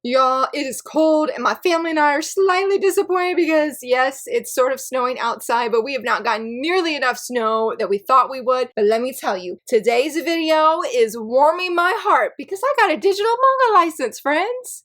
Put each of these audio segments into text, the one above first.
Y'all, it is cold and my family and I are slightly disappointed because yes, it's sort of snowing outside, but we have not gotten nearly enough snow that we thought we would. But let me tell you, today's video is warming my heart because I got a digital manga license, friends.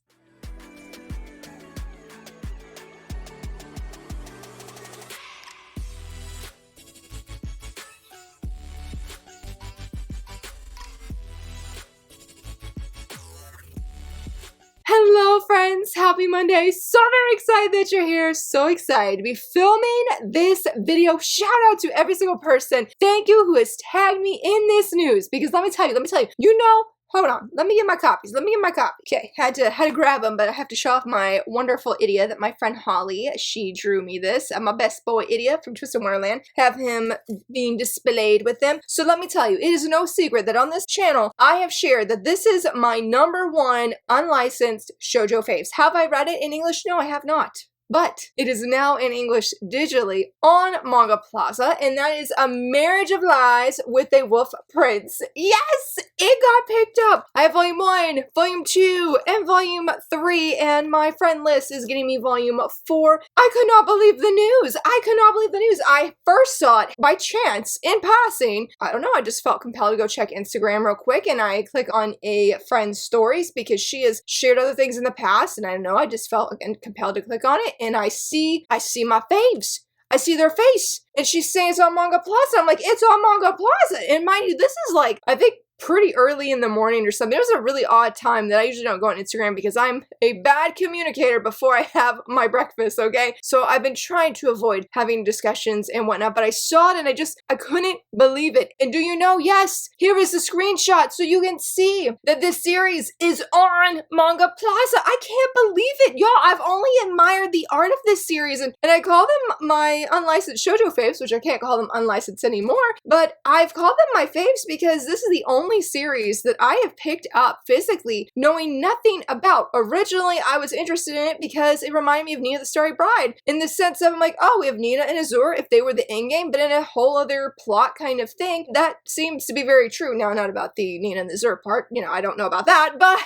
Hello friends, happy Monday. So very excited that you're here. So excited to be filming this video. Shout out to every single person. Thank you who has tagged me in this news because let me tell you, you know, hold on, let me get my copies. Okay, had to grab them, but I have to show off my wonderful idiot that my friend Holly, she drew me this. My best boy idiot from Twisted Wonderland. Have him being displayed with them. So let me tell you, it is no secret that on this channel, I have shared that this is my #1 unlicensed shoujo faves. Have I read it in English? No, I have not. But it is now in English digitally on MangaPlaza, and that is A Marriage of Lies with a Wolf Prince. Yes! It got picked up! I have Volume 1, Volume 2, and Volume 3, and my friend Liz is getting me Volume 4. I could not believe the news! I first saw it by chance, in passing. I don't know, I just felt compelled to go check Instagram real quick, and I click on a friend's stories because she has shared other things in the past, and I don't know, I just felt again compelled to click on it. And I see my faves. I see their face. And she's saying it's on MangaPlaza. I'm like, it's on MangaPlaza. And mind you, this is like, I think pretty early in the morning or something. It was a really odd time that I usually don't go on Instagram because I'm a bad communicator before I have my breakfast, okay? So I've been trying to avoid having discussions and whatnot, but I saw it and I couldn't believe it. And do you know, yes, here is the screenshot so you can see that this series is on MangaPlaza. I can't believe it, y'all. I've only admired the art of this series and I call them my unlicensed shoujo faves, which I can't call them unlicensed anymore, but I've called them my faves because this is the only series that I have picked up physically knowing nothing about. Originally, I was interested in it because it reminded me of Nina the Starry Bride in the sense of I'm like, oh, we have Nina and Azur if they were the endgame, but in a whole other plot kind of thing. That seems to be very true. Now, not about the Nina and the Azur part, you know, I don't know about that, but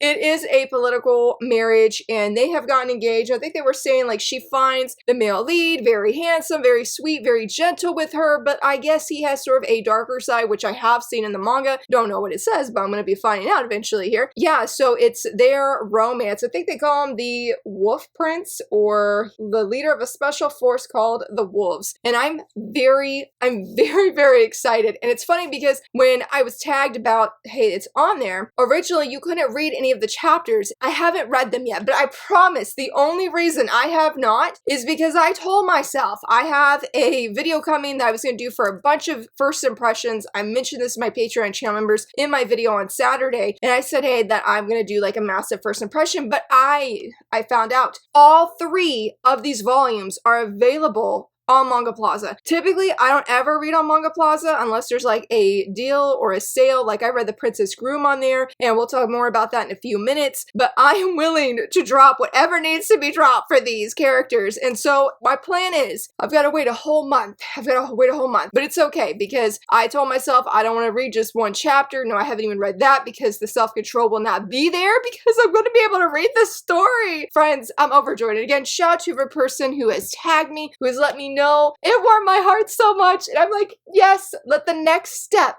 it is a political marriage and they have gotten engaged. I think they were saying like she finds the male lead very handsome, very sweet, very gentle with her, but I guess he has sort of a darker side, which I have seen in the manga. Don't know what it says, but I'm going to be finding out eventually here. Yeah, so it's their romance. I think they call him the Wolf Prince or the leader of a special force called the Wolves. And I'm very, very excited. And it's funny because when I was tagged about, hey, it's on there, originally you couldn't read any of the chapters. I haven't read them yet, but I promise the only reason I have not is because I told myself I have a video coming that I was going to do for a bunch of first impressions. I mentioned this in my Patreon channel members in my video on Saturday, and I said, hey, that I'm gonna do like a massive first impression, but I found out all 3 of these volumes are available on MangaPlaza. Typically, I don't ever read on MangaPlaza unless there's like a deal or a sale. Like I read The Princess Groom on there, and we'll talk more about that in a few minutes, but I am willing to drop whatever needs to be dropped for these characters. And so my plan is I've got to wait a whole month. But it's okay because I told myself I don't want to read just 1 chapter. No, I haven't even read that because the self-control will not be there because I'm going to be able to read the story. Friends, I'm overjoyed. And again, shout out to every person who has tagged me, who has let me know. It warmed my heart so much. And I'm like, yes, let the next step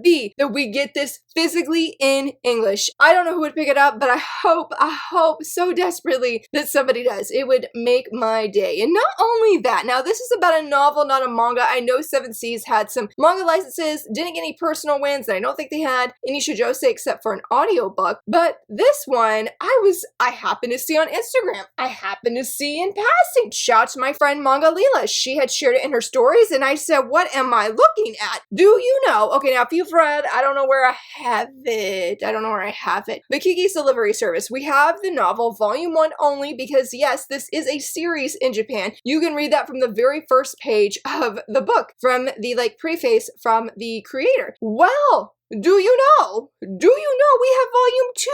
be that we get this physically in English. I don't know who would pick it up, but I hope so desperately that somebody does. It would make my day. And not only that, now this is about a novel, not a manga. I know Seven Seas had some manga licenses, didn't get any personal wins, and I don't think they had any shoujose except for an audiobook. But this one, I happened to see on Instagram. I happened to see in passing. Shout out to my friend Manga Leela. She had shared it in her stories, and I said, what am I looking at? Do you know? Okay, now if you've read, I don't know where I have it. But Kiki's Delivery Service. We have the novel, Volume 1 only, because yes, this is a series in Japan. You can read that from the very first page of the book, from the like preface from the creator. Well, do you know we have Volume 2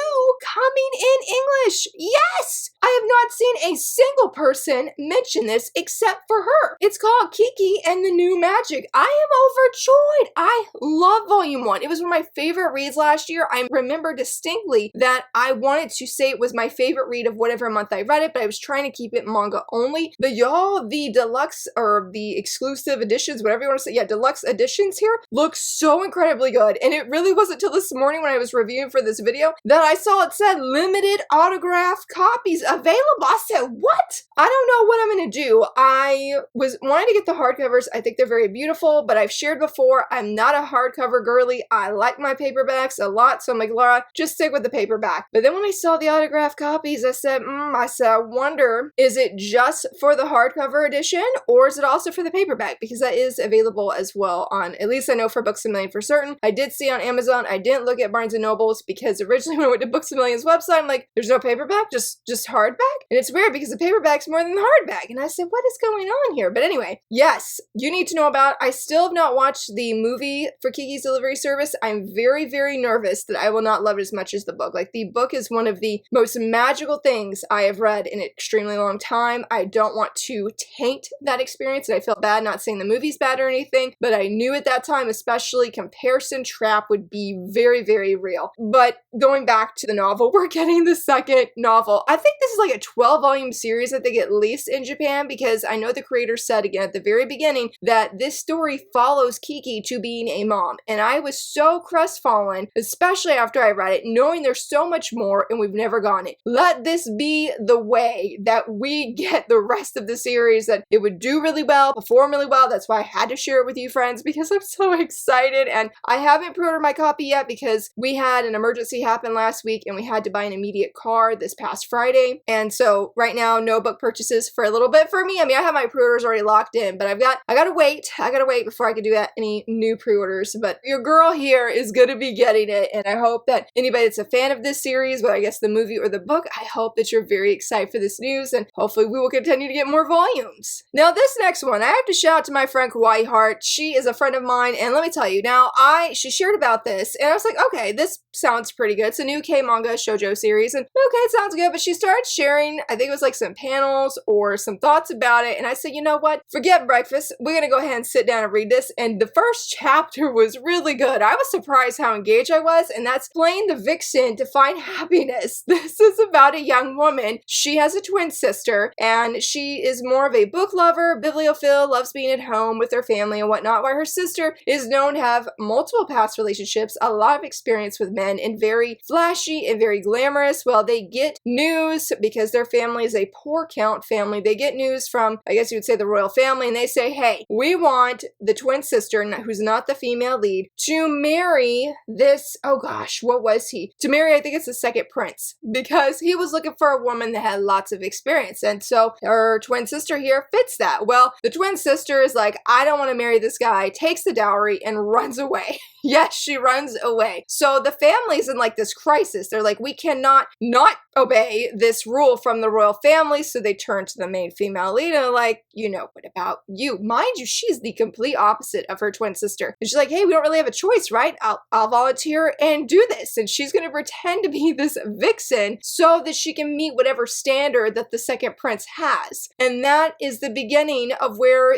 coming in English? Yes! I have not seen a single person mention this except for her. It's called Kiki and the New Magic. I am overjoyed. I love volume 1. It was one of my favorite reads last year. I remember distinctly that I wanted to say it was my favorite read of whatever month I read it, but I was trying to keep it manga only. But y'all, the deluxe or the exclusive editions, whatever you want to say, yeah, deluxe editions here look so incredibly good. And it really wasn't until this morning when I was reviewing for this video that I saw it said limited autographed copies available. I said, what? I don't know what I'm gonna do. I was wanting to get the hardcovers. I think they're very beautiful, but I've shared before, I'm not a hardcover girly. I like my paperbacks a lot, so I'm like, Laura, just stick with the paperback. But then when I saw the autographed copies, I said, I wonder, is it just for the hardcover edition or is it also for the paperback? Because that is available as well on, at least I know for Books A Million for certain. I did see on Amazon. I didn't look at Barnes & Noble's because originally when I went to Books A Million's website, I'm like, there's no paperback, just hardback? And it's weird because the paperback's more than the hardback. And I said, what is going on here? But anyway, yes, you need to know about, I still have not watched the movie for Kiki's Delivery Service. I'm very, very nervous that I will not love it as much as the book. Like, the book is one of the most magical things I have read in an extremely long time. I don't want to taint that experience, and I feel bad not saying the movie's bad or anything, but I knew at that time, especially, comparison trap would be very, very real. But going back to the novel, we're getting the second novel. I think this is like a 12-volume series, I think, at least in Japan, because I know the creator said again at the very beginning that this story follows Kiki to being a mom. And I was so crestfallen, especially after I read it, knowing there's so much more and we've never gotten it. Let this be the way that we get the rest of the series, that it would do really well, perform really well. That's why I had to share it with you friends, because I'm so excited. And I haven't pre-ordered my copy yet because we had an emergency happen last week and we had to buy an immediate car this past Friday. And so right now, no book purchases for a little bit for me. I mean, I have my pre-orders already locked in, but I gotta wait before I can do any new pre-orders. But your girl here is gonna be getting it, and I hope that anybody that's a fan of this series, whether I guess the movie or the book, I hope that you're very excited for this news, and hopefully we will continue to get more volumes. Now, this next one, I have to shout out to my friend Kawaii Heart. She is a friend of mine, and let me tell you, now she shared about this, and I was like, okay, this sounds pretty good. It's a new K-manga shoujo series, and okay, it sounds good, but she started sharing, I think it was like some panels or some thoughts about it, and I said, you know what, forget breakfast, we're gonna go ahead and sit down and read this. And the first chapter was really good. I was surprised how engaged I was, and that's playing the vixen to find happiness. This is about a young woman. She has a twin sister, and she is more of a book lover, bibliophile, loves being at home with her family and whatnot, while her sister is known to have multiple past relationships, a lot of experience with men, and very flashy and very glamorous. Well, they get news because their family is a poor count family. They get news from, I guess you would say, the royal family, and they say, hey, we want the twin sister, who's not the female lead, to marry this, oh gosh, what was he? To marry, I think it's the second prince, because he was looking for a woman that had lots of experience. And so her twin sister here fits that. Well, the twin sister is like, I don't want to marry this guy, takes the dowry and runs away. Yes, she runs away. So the family's in like this crisis. They're like, we cannot not obey this rule from the royal family. So they turn to the main female lead and are like, you know, what about you? Mind you, she's the complete opposite of her twin sister. And she's like, hey, we don't really have a choice, right? I'll volunteer and do this. And she's going to pretend to be this vixen so that she can meet whatever standard that the second prince has. And that is the beginning of where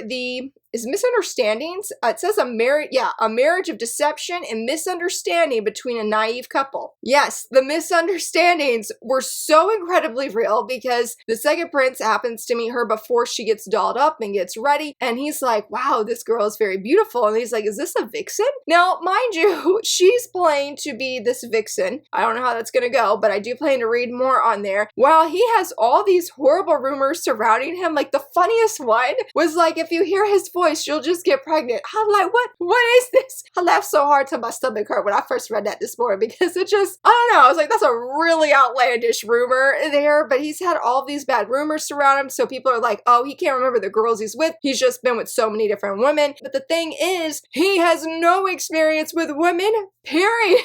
is misunderstandings. It says a marriage of deception and misunderstanding between a naive couple. Yes, the misunderstandings were so incredibly real because the second prince happens to meet her before she gets dolled up and gets ready. And he's like, wow, this girl is very beautiful. And he's like, is this a vixen? Now, mind you, she's playing to be this vixen. I don't know how that's going to go, but I do plan to read more on there. While he has all these horrible rumors surrounding him, like the funniest one was like, if you hear his voice, you'll just get pregnant. I'm like, what is this? I laughed so hard till my stomach hurt when I first read that this morning because it just, I don't know, I was like, that's a really outlandish rumor there, but he's had all these bad rumors surround him, so people are like, oh, he can't remember the girls he's with. He's just been with so many different women. But the thing is, he has no experience with women, period.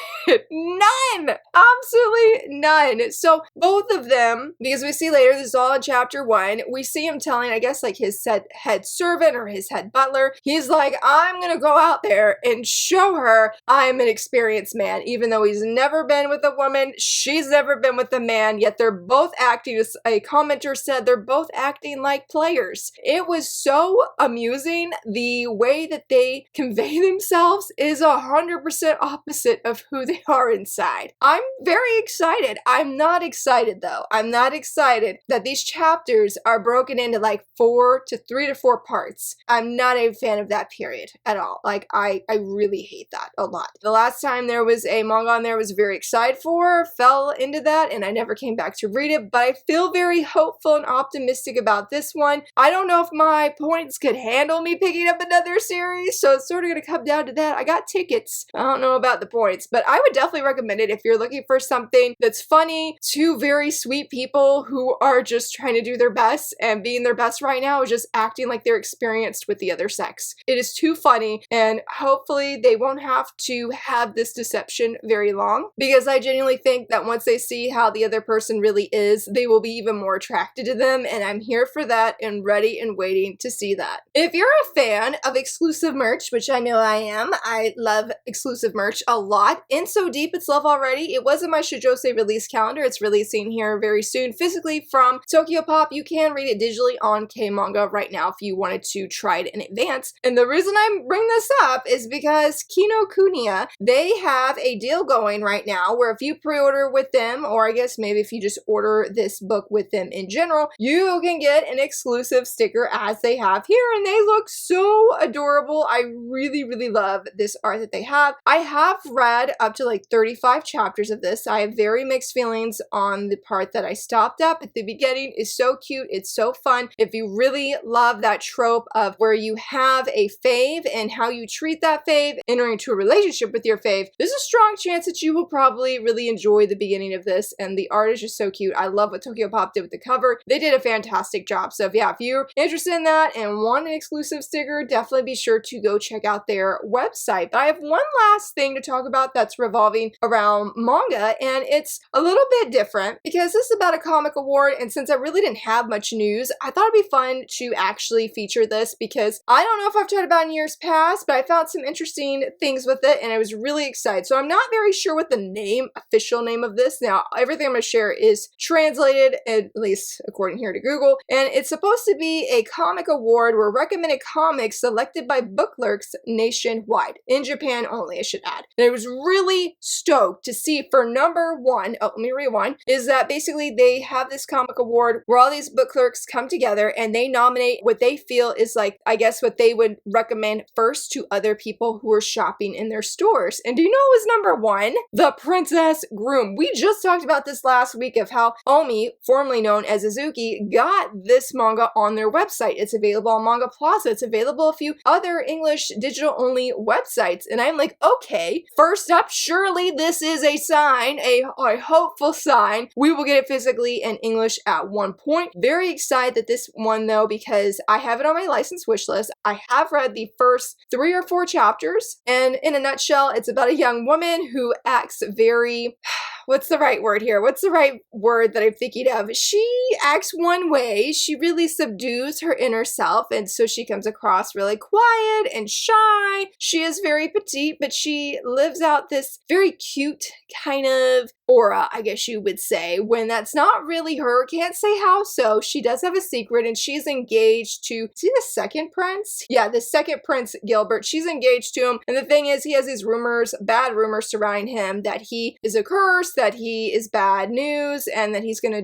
None. Absolutely none. So both of them, because we see later, this is all in chapter 1, we see him telling, I guess, like his head servant or his head head butler. He's like, I'm gonna go out there and show her I'm an experienced man, even though he's never been with a woman, she's never been with a man, yet they're both acting, as a commenter said, they're both acting like players. It was so amusing. The way that they convey themselves is 100% opposite of who they are inside. I'm very excited. I'm not excited though. I'm not excited that these chapters are broken into like 3 to 4 parts. I'm not a fan of that period at all. Like I really hate that a lot. The last time there was a manga on there I was very excited for, fell into that, and I never came back to read it, but I feel very hopeful and optimistic about this one. I don't know if my points could handle me picking up another series, so it's sort of going to come down to that. I got tickets. I don't know about the points, but I would definitely recommend it if you're looking for something that's funny. Two very sweet people who are just trying to do their best, and being their best right now is just acting like they're experienced with the other sex. It is too funny, and hopefully they won't have to have this deception very long, because I genuinely think that once they see how the other person really is, they will be even more attracted to them, and I'm here for that and ready and waiting to see that. If you're a fan of exclusive merch, which I know I am, I love exclusive merch a lot. In So Deep It's Love Already, it was in my Shoujo release calendar. It's releasing here very soon physically from Tokyo Pop. You can read it digitally on K-Manga right now if you wanted to try it in advance. And the reason I bring this up is because Kinokuniya, they have a deal going right now where if you pre-order with them, or I guess maybe if you just order this book with them in general, you can get an exclusive sticker as they have here, and they look so adorable. I really, really love this art that they have. I have read up to like 35 chapters of this. I have very mixed feelings on the part that I stopped at the beginning. It's so cute. It's so fun. If you really love that trope of where you have a fave and how you treat that fave, entering into a relationship with your fave, there's a strong chance that you will probably really enjoy the beginning of this, and the art is just so cute. I love what Tokyo Pop did with the cover. They did a fantastic job. So yeah, if you're interested in that and want an exclusive sticker, definitely be sure to go check out their website. But I have one last thing to talk about that's revolving around manga, and it's a little bit different because this is about a comic award, and since I really didn't have much news, I thought it'd be fun to actually feature this because I don't know if I've talked about it in years past, but I found some interesting things with it and I was really excited. So I'm not very sure what the official name of this. Now, everything I'm going to share is translated, at least according here to Google, and it's supposed to be a comic award where recommended comics selected by book clerks nationwide. In Japan only, I should add. And I was really stoked to see for number one, let me rewind, is that basically they have this comic award where all these book clerks come together and they nominate what they feel is like, I guess, what they would recommend first to other people who are shopping in their stores. And do you know what was number one? The Princess Groom. We just talked about this last week of how Omi, formerly known as Azuki, got this manga on their website. It's available on MangaPlaza. It's available a few other English digital-only websites. And I'm like, okay, first up, surely this is a sign, a hopeful sign. We will get it physically in English at one point. Very excited that this one though, because I have it on my license wish list. I have read the first 3 or 4 chapters, and in a nutshell, it's about a young woman who acts very, what's the right word here? What's the right word that I'm thinking of? She acts one way. She really subdues her inner self, and so she comes across really quiet and shy. She is very petite, but she lives out this very cute kind of aura, I guess you would say, when that's not really her. Can't say how so. She does have a secret, and she's engaged to, is he the second prince? Yeah, the second prince, Gilbert. She's engaged to him, and the thing is, he has these rumors, bad rumors surrounding him, that he is a curse, that he is bad news, and that he's gonna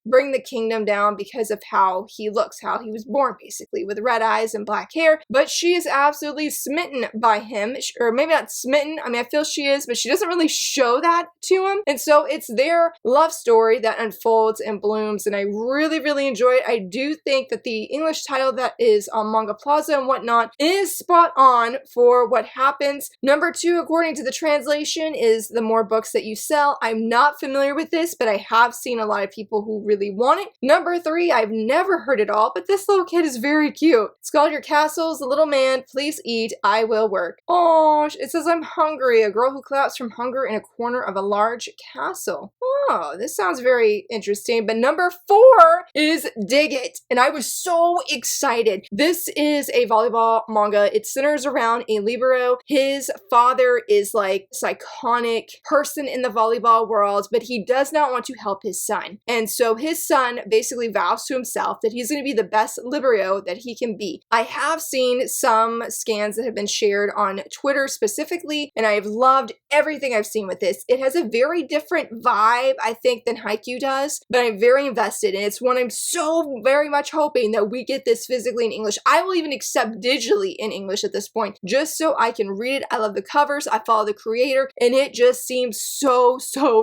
bring the kingdom down because of how he looks, how he was born, basically, with red eyes and black hair. But she is absolutely smitten by him, or maybe not smitten, I mean, I feel she is, but she doesn't really show that to him. And so it's their love story that unfolds and blooms, and I really, really enjoy it. I do think that the English title that is on MangaPlaza and whatnot is spot on for what happens. Number 2, according to the translation, is the more books that you sell. I I'm not familiar with this, but I have seen a lot of people who really want it. Number 3, I've never heard it all, but this little kid is very cute. It's called Your Castle's a Little Man, Please Eat, I Will Work. Oh, it says I'm hungry. A girl who collapsed from hunger in a corner of a large castle. Oh, this sounds very interesting. But number 4 is Dig It. And I was so excited. This is a volleyball manga. It centers around a libero. His father is like this iconic person in the volleyball world, but he does not want to help his son. And so his son basically vows to himself that he's going to be the best libero that he can be. I have seen some scans that have been shared on Twitter specifically, and I have loved everything I've seen with this. It has a very different vibe, I think, than Haikyuu does, but I'm very invested, and it's one I'm so very much hoping that we get this physically in English. I will even accept digitally in English at this point, just so I can read it. I love the covers, I follow the creator, and it just seems so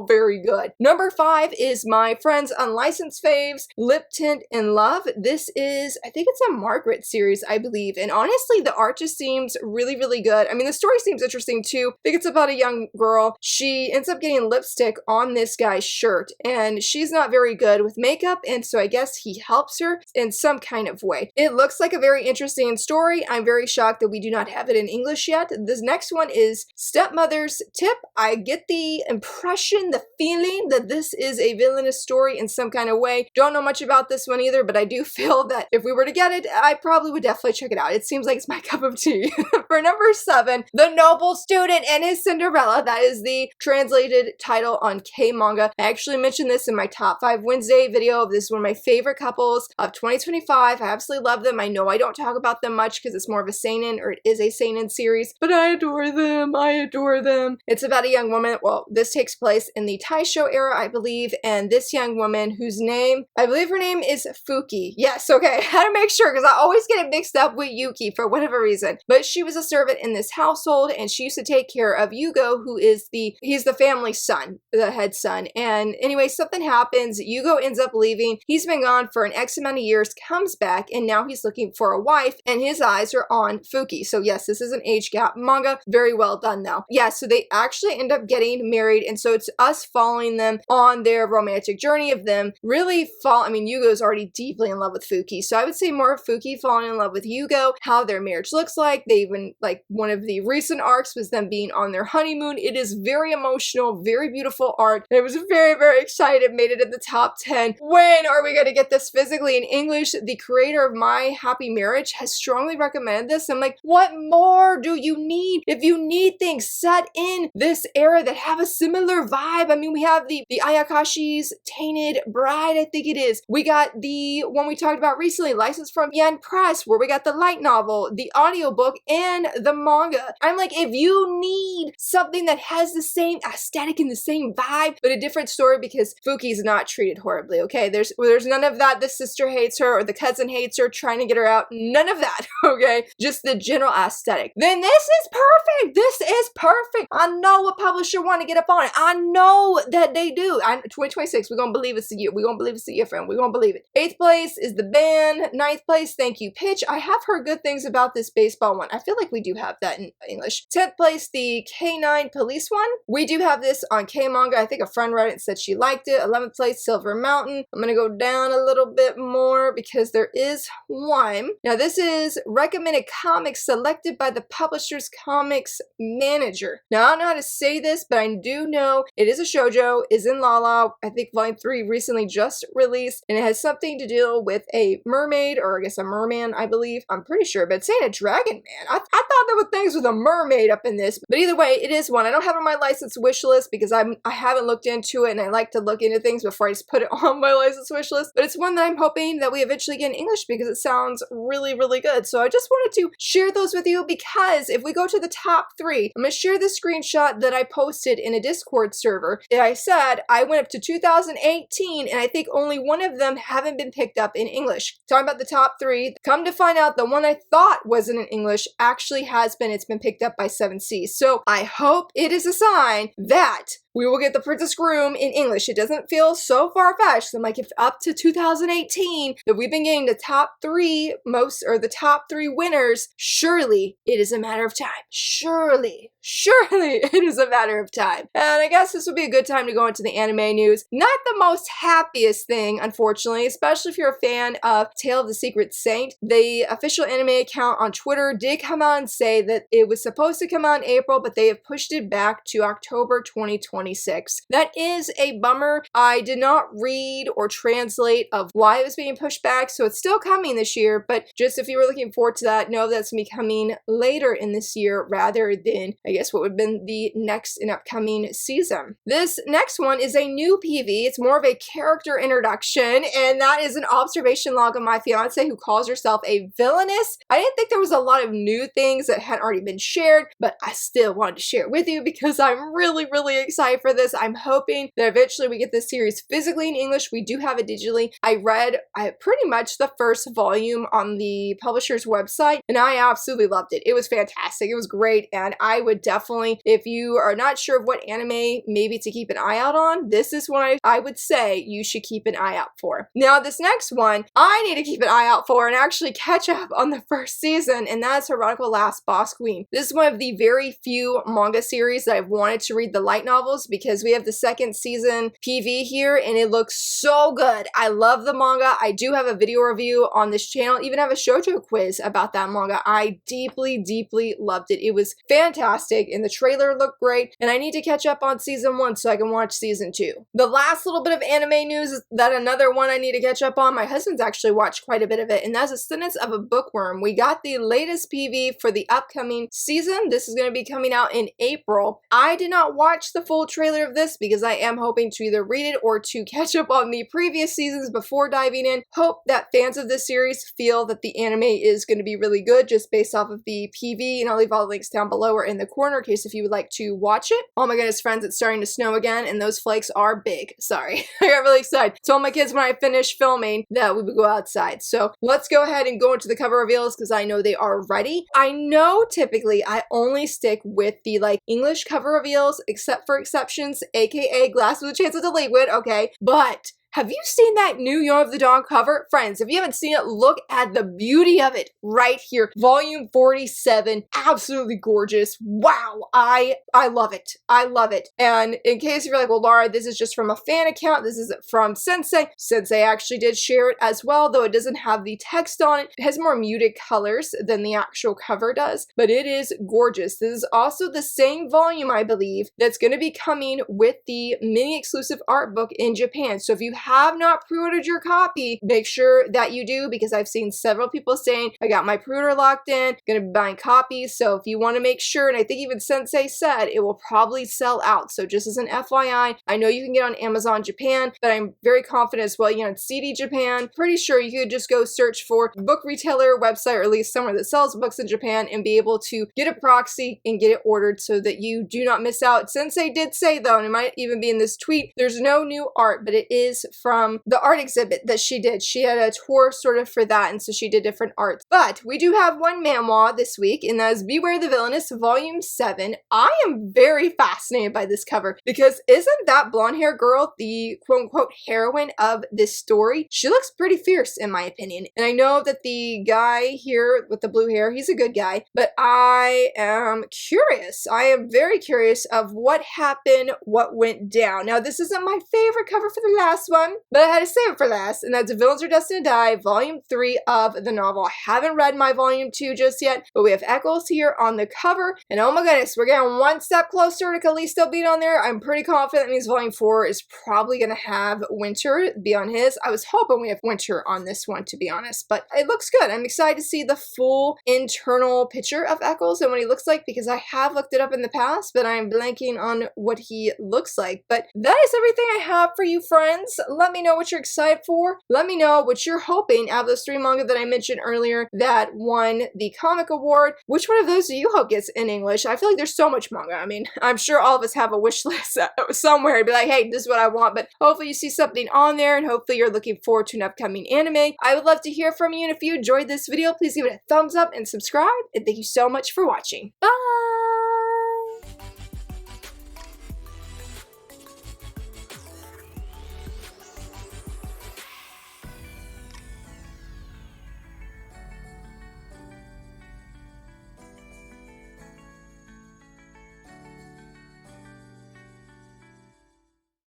very good. Number 5 is my friend's unlicensed faves, Lip Tint in Love. This is, I think it's a Margaret series, I believe, and honestly, the art just seems really good. I mean, the story seems interesting too. I think it's about a young girl. She ends up getting lipstick on this guy's shirt, and she's not very good with makeup, and so I guess he helps her in some kind of way. It looks like a very interesting story. I'm very shocked that we do not have it in English yet. This next one is Stepmother's Tip. I get the impression, the feeling that this is a villainous story in some kind of way. Don't know much about this one either, but I do feel that if we were to get it, I probably would definitely check it out. It seems like it's my cup of tea. For number 7, The Noble Student and His Cinderella. That is the translated title on K-Manga. I actually mentioned this in my top 5 Wednesday video. This is one of my favorite couples of 2025. I absolutely love them. I know I don't talk about them much because it's more of a seinen, or it is a seinen series, but I adore them. I adore them. It's about a young woman. Well, this takes place in the Taisho era, I believe, and this young woman whose name, I believe her name is Fuki. Yes, okay, I had to make sure because I always get it mixed up with Yuki for whatever reason. But she was a servant in this household, and she used to take care of Yugo, who is he's the family son, the head son. And anyway, something happens. Yugo ends up leaving. He's been gone for an X amount of years, comes back, and now he's looking for a wife, and his eyes are on Fuki. So yes, this is an age gap manga. Very well done though. Yeah, so they actually end up getting married, and so it's us following them on their romantic journey of them really I mean, Yugo's already deeply in love with Fuki, so I would say more of Fuki falling in love with Yugo, how their marriage looks like. They even, like, one of the recent arcs was them being on their honeymoon. It is very emotional, very beautiful art. I was very excited, made it in the top 10. When are we going to get this physically in English? The creator of My Happy Marriage has strongly recommended this. I'm like, what more do you need? If you need things set in this era that have a similar vibe, I mean, we have the Ayakashi's Tainted Bride, I think it is. We got the one we talked about recently, licensed from Yen Press, where we got the light novel, the audiobook, and the manga. I'm like, if you need something that has the same aesthetic and the same vibe, but a different story, because Fuki's not treated horribly, okay? There's none of that, the sister hates her or the cousin hates her, trying to get her out. None of that, okay? Just the general aesthetic. Then this is perfect. This is perfect. I know what publisher want to get up on it. I know that they do. 2026, we're gonna believe it's the year. We're gonna believe it's the year, friend. We're gonna believe it. 8th place is The Band. 9th place, Thank You Pitch. I have heard good things about this baseball one. I feel like we do have that in English. 10th place, the K9 Police one. We do have this on K-Manga. I think a friend read it and said she liked it. 11th place, Silver Mountain. I'm gonna go down a little bit more because there is one. Now this is recommended comics selected by the publisher's comics manager. Now I don't know how to say this, but I do know it is a shoujo, is in Lala. I think volume 3 recently just released, and it has something to do with a mermaid, or I guess a merman, I believe. I'm pretty sure, but it's saying a dragon man. I thought there were things with a mermaid up in this, but either way, it is one. I don't have it on my license wish list because I haven't looked into it, and I like to look into things before I just put it on my license wish list, but it's one that I'm hoping that we eventually get in English because it sounds really good. So I just wanted to share those with you, because if we go to the top 3, I'm going to share the screenshot that I posted in a Discord server. I said I went up to 2018, and I think only one of them haven't been picked up in English. Talking about the top 3, come to find out the one I thought wasn't in English actually has been. It's been picked up by 7 Seas. So I hope it is a sign that we will get the Princess Groom in English. It doesn't feel so far-fetched. I'm like, if up to 2018 that we've been getting the top three the top three winners, surely it is a matter of time. Surely it is a matter of time. And I guess this would be a good time to go into the anime news. Not the most happiest thing, unfortunately, especially if you're a fan of Tale of the Secret Saint. The official anime account on Twitter did come out and say that it was supposed to come out in April, but they have pushed it back to October 2026. That is a bummer. I did not read or translate of why it was being pushed back, so it's still coming this year, but just if you were looking forward to that, know that's going to be coming later in this year rather than, I guess, what would have been the next and upcoming season. This next one is a new PV. It's more of a character introduction, and that is an observation log of my fiance who calls herself a villainess. I didn't think there was a lot of new things that had already been shared, but I still wanted to share it with you because I'm really excited for this. I'm hoping that eventually we get this series physically in English. We do have it digitally. I read pretty much the first volume on the publisher's website, and I absolutely loved it. It was fantastic. It was great, and I would definitely, if you are not sure of what anime maybe to keep an eye out on, this is one I would say you should keep an eye out for. Now, this next one, I need to keep an eye out for and actually catch up on the first season, and that's Heretical Last Boss Queen. This is one of the very few manga series that I've wanted to read the light novels because we have the second season PV here, and it looks so good. I love the manga. I do have a video review on this channel, even have a Shoujo quiz about that manga. I deeply loved it. It was fantastic, and the trailer looked great, and I need to catch up on season 1 so I can watch season 2. The last little bit of anime news is that another one I need to catch up on. My husband's actually watched quite a bit of it, and that's A Sentence of a Bookworm. We got the latest PV for the upcoming season. This is going to be coming out in April. I did not watch the full trailer of this because I am hoping to either read it or to catch up on the previous seasons before diving in. Hope that fans of this series feel that the anime is going to be really good just based off of the PV, and I'll leave all the links down below or in the corner in case if you would like to watch it. Oh my goodness, friends, it's starting to snow again, and those flakes are big. Sorry. I got really excited. Told my kids when I finished filming that we would go outside. So let's go ahead and go into the cover reveals because I know they are ready. I know typically I only stick with the English cover reveals except for exceptions, aka Glass with a Chance of the Liquid, okay? But have you seen that new Year of the Dawn cover? Friends, if you haven't seen it, look at the beauty of it right here. Volume 47, absolutely gorgeous. Wow, I love it. I love it. And in case you're like, well, Laura, this is just from a fan account. This isn't from Sensei. Sensei actually did share it as well, though it doesn't have the text on it. It has more muted colors than the actual cover does, but it is gorgeous. This is also the same volume, I believe, that's going to be coming with the mini exclusive art book in Japan. So if you have not pre-ordered your copy, make sure that you do because I've seen several people saying, I got my pre-order locked in, gonna be buying copies. So if you want to make sure, and I think even Sensei said it will probably sell out. So just as an FYI, I know you can get on Amazon Japan, but I'm very confident as well, on CD Japan. Pretty sure you could just go search for book retailer website or at least somewhere that sells books in Japan and be able to get a proxy and get it ordered so that you do not miss out. Sensei did say though, and it might even be in this tweet, there's no new art, but it is from the art exhibit that she did. She had a tour sort of for that, and so she did different arts. But we do have one manhwa this week, and that is Beware the Villainess, Volume 7. I am very fascinated by this cover because isn't that blonde hair girl the quote-unquote heroine of this story? She looks pretty fierce in my opinion, and I know that the guy here with the blue hair, he's a good guy, but I am curious. I am very curious of what happened, what went down. Now, this isn't my favorite cover for the last one, but I had to save it for last, and that's Villains Are Destined to Die, Volume 3 of the novel. I haven't read my Volume 2 just yet, but we have Eccles here on the cover, and oh my goodness, we're getting one step closer to Callisto being on there. I'm pretty confident that means Volume 4 is probably going to have Winter be on his. I was hoping we have Winter on this one, to be honest, but it looks good. I'm excited to see the full internal picture of Eccles and what he looks like because I have looked it up in the past, but I'm blanking on what he looks like. But that is everything I have for you, friends. Let me know what you're excited for. Let me know what you're hoping out of those 3 manga that I mentioned earlier that won the comic award. Which one of those do you hope gets in English? I feel like there's so much manga. I mean, I'm sure all of us have a wish list somewhere to be like, hey, this is what I want, but hopefully you see something on there and hopefully you're looking forward to an upcoming anime. I would love to hear from you, and if you enjoyed this video, please give it a thumbs up and subscribe, and thank you so much for watching. Bye!